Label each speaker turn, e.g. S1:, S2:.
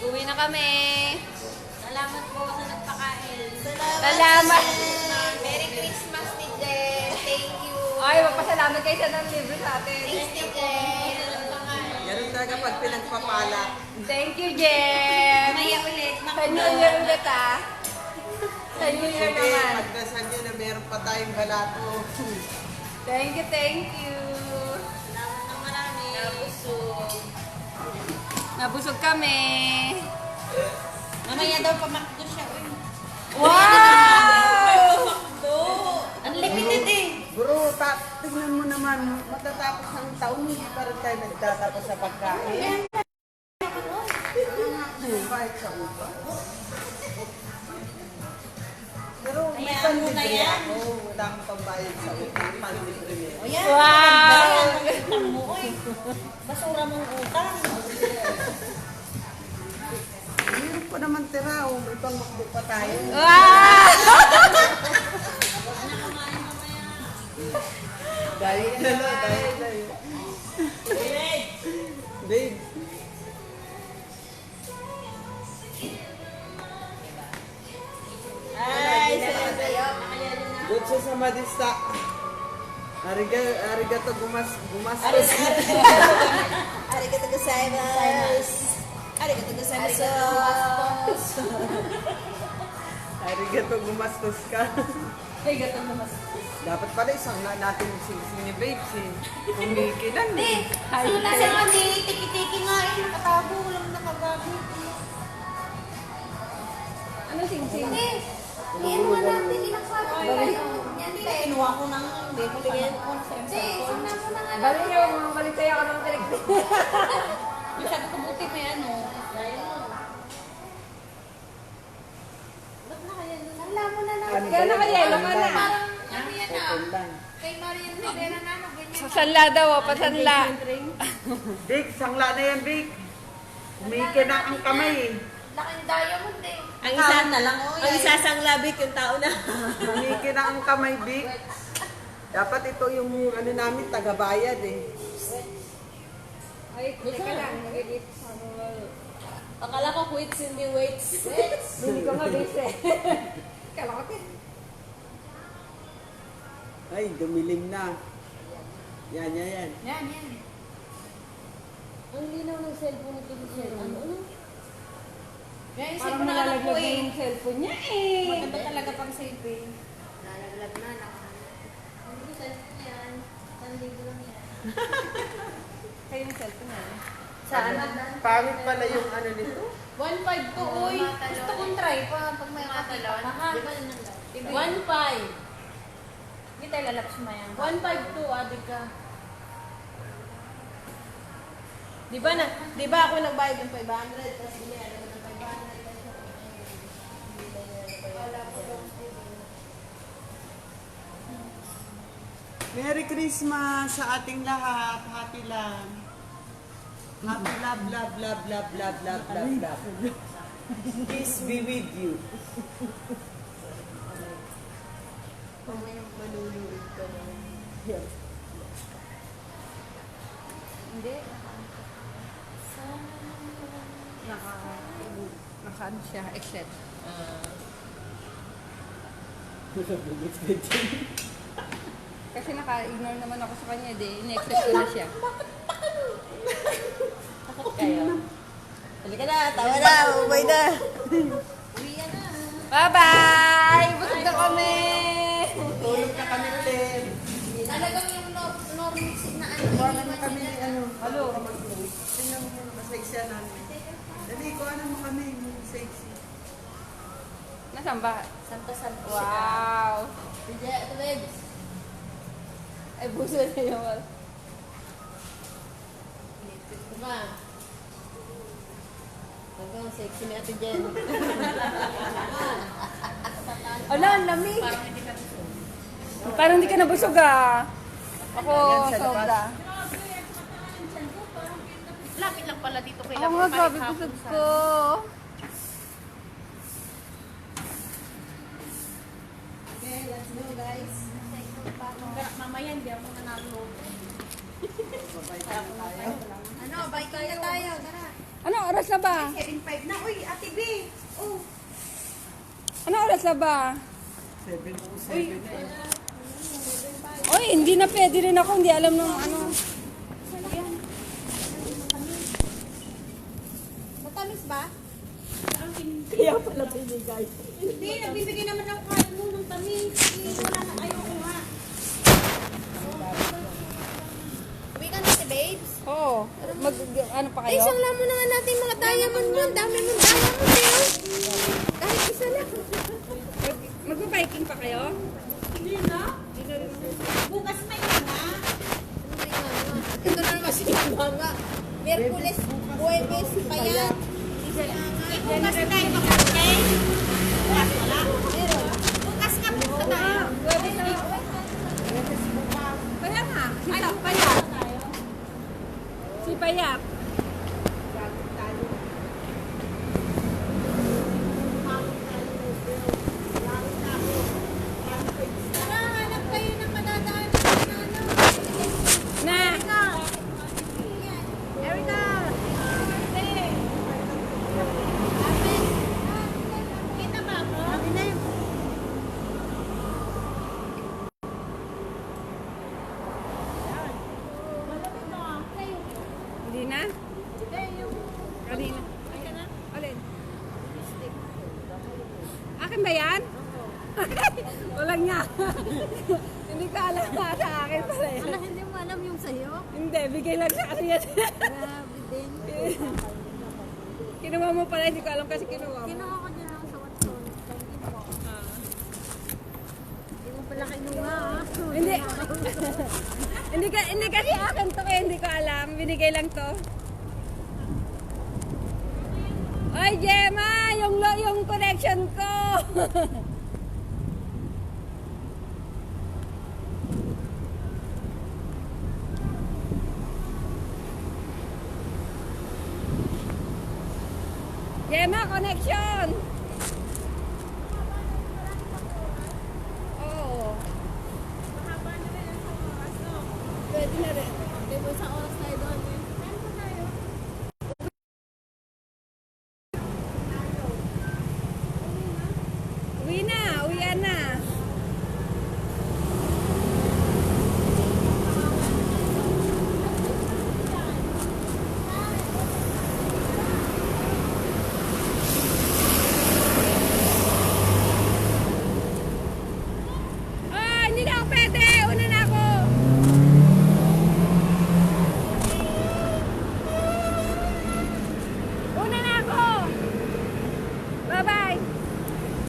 S1: Uwi na kami.
S2: Salamat po sa nagpakain.
S1: Salamat.
S2: Merry Christmas, ni Jen. Thank you.
S1: Ay, magpasalamat kayo sa ng libre sa atin.
S2: Thank you, Jen.
S3: Ganun talaga pag pinagpapala.
S1: Thank you, Jen.
S2: Maya ulit.
S1: Sa New Year ulit, ha? Sa New Year
S3: Sige,
S1: naman.
S3: pagdasal nyo na meron pa tayong balato.
S1: Thank you, thank you.
S2: Salamat ng marami. Nabusog.
S1: Nabusog kami.
S2: Mamaya daw pamakdo siya. Uy.
S1: Wow!
S2: Unlimited eh.
S3: Bro, tignan mo naman, matatapos ang taon, hindi pa rin tayo nagtatapos sa pagkain. Kahit sa upa. Pero may
S2: Hayaan mo na
S3: panlibre
S2: yan.
S3: ako, wala akong pambayad sa upa, panlibre mo.
S2: O yan.
S1: Wow!
S2: Ang utang mo. Uy. Basura mong utang.
S3: Meron pa naman tira, may pangmakbo pa tayo.
S1: Wow!
S3: Dahil na lang, dahil na yun. Babe.
S2: Ay, sa'yo.
S3: Gutso sa madista. Arigato gumastos.
S2: Arigato gozaimasu. Arigato gozaimasu.
S3: Arigato gumastos ka.
S1: Arigato naman.
S3: Dapat pala isang na natin si babe, si kumikilan eh.
S2: Wala sa mga tiki-tiki nga eh. Nakatago. Walang nakagamit.
S1: Ano sing-sing?
S2: Yan mo natin. Inaksabi kayo. Yan nila. Kinuha ko ng hindi ko tingin. Hindi, sana mo na nga.
S1: Bali niyo, mga balitay ako ng telectronic.
S2: Masyado kabuti pa yan, no? Ba't na kaya doon? Alam mo na lang.
S1: Kaya nakayelo ka na.
S2: Parang ano yan ah.
S3: Online.
S2: Kay Marian Rivera na, no? Ganyan.
S1: Sa sanla daw, pasanla.
S3: Big, sangla na yan, Big. Kumikina ang kamay eh.
S2: Laking diamond eh.
S4: Ang isa na lang, ang isasang labik yung tao na.
S3: Kumikina ang kamay, Big. Dapat ito yung ano namin, tagabayad eh.
S1: Ay, teka lang. Nag-edit.
S4: Akala ko quits, hindi waits.
S1: Hindi ko nga-base eh. Kala ko
S3: Ay, dumilim na. Yan.
S2: Yan, yan.
S4: Ang linaw ng cellphone nito si Sir. Ano?
S2: Kaya isip
S1: parang
S2: ko na alam ko
S1: malalaglag na
S2: eh.
S1: yung cellphone niya eh.
S2: Maganda talaga pang selfie. Lalaglag na. Hindi ko cellphone yan. 1,000 lang yan.
S1: Kayo yung cellphone niya.
S2: Saan?
S3: Pangit pala yung ano nito.
S2: 1,500 to, uy. Gusto kong try pa pag may katalon. Di ba yun ang
S4: 1.5.
S2: Hindi tayo lalaps mayan.
S4: 1.5 to, adik ka. Di ba ako nagbayad ng 500, tapos binayaran ko ng 500.
S3: Merry Christmas sa ating lahat. Happy love. Happy love, love, love, love, love, love, love, love. Peace be with you.
S4: Maluluid ka na.
S1: Hindi. Naka-ano siya, except. Kasi naka-ignore naman ako sa kanya, in-accept ko na siya.
S4: Takot kayo. Halika na, tawa na, ubay na.
S1: Bye-bye! Busog na kami!
S3: Tulog na kami ulit.
S2: Talagang yung normix na ano.
S3: Kuha na kami ni ano. Hello. Tingnan mo yung masexya namin. Dali, kuha na mo kami yung sexy.
S1: Nasaan ba?
S4: Santa-santa.
S1: Wow!
S4: Hindi, ito babes.
S1: Ay, buso na yun.
S4: Diba? Hanggang sexy ni Ate Jen.
S1: Ala, ang lamig! Parang hindi ka nabusog ah. Ako,
S3: Ayan, sa
S1: sobra.
S2: Lapit lang pala dito kay
S1: Ako nga, grabe busog ko.
S4: Okay, let's go guys.
S2: Mamaya hindi ako nanalo.
S3: Babay tayo.
S2: Ano, biking na tayo. Tara.
S1: Ano oras na ba?
S2: 7:05 na. Uy, Ate B. Oh.
S1: Ano oras na ba?
S3: 7:07 na eh.
S1: Oy, hindi na pwede rin ako. Hindi alam ng ano.
S2: Matamis ba?
S4: Kaya pala binigay.
S2: Hindi, nagbibigay naman ng kahit ng tamis. Wala na, ayoko nga. Uwi ka na si babes?
S1: Oo. Ano pa kayo?
S2: Isang lang mo na nga natin mga diamond mo. Dami mong diamond eh. Kahit isa lang.
S1: Magpa-biking pa kayo?
S2: Hindi na. Bukas may nga. Ito na naman si Mama. Merkules, Huwebes, Payan. Bukas na tayo mag-okay? Bukas wala. Bukas ka punta tayo.
S1: Kaya nga. Si Payat. Si Payat.
S2: Tara, hanap kayo ng madadaan.
S1: Na.
S2: Erica! Kita ba ako?
S1: Hindi na? Kanina. Alin? Akin ba yan? Walang niya. Hindi ka alam nga sa akin pala yan.
S2: Hindi mo alam yung sa'yo?
S1: Hindi, bigay lang sa akin yan.
S2: Grabe din.
S1: Kinuha mo pala, hindi ko alam kasi kinuha mo.
S2: Kinuha ko din lang sa Watson. Thank you po. Hindi mo pala kinuha ah.
S1: Hindi. hindi kasi akin to kaya hindi ko alam. Binigay lang to. Oy, Gemma! Yung connection ko! Gemma, connection!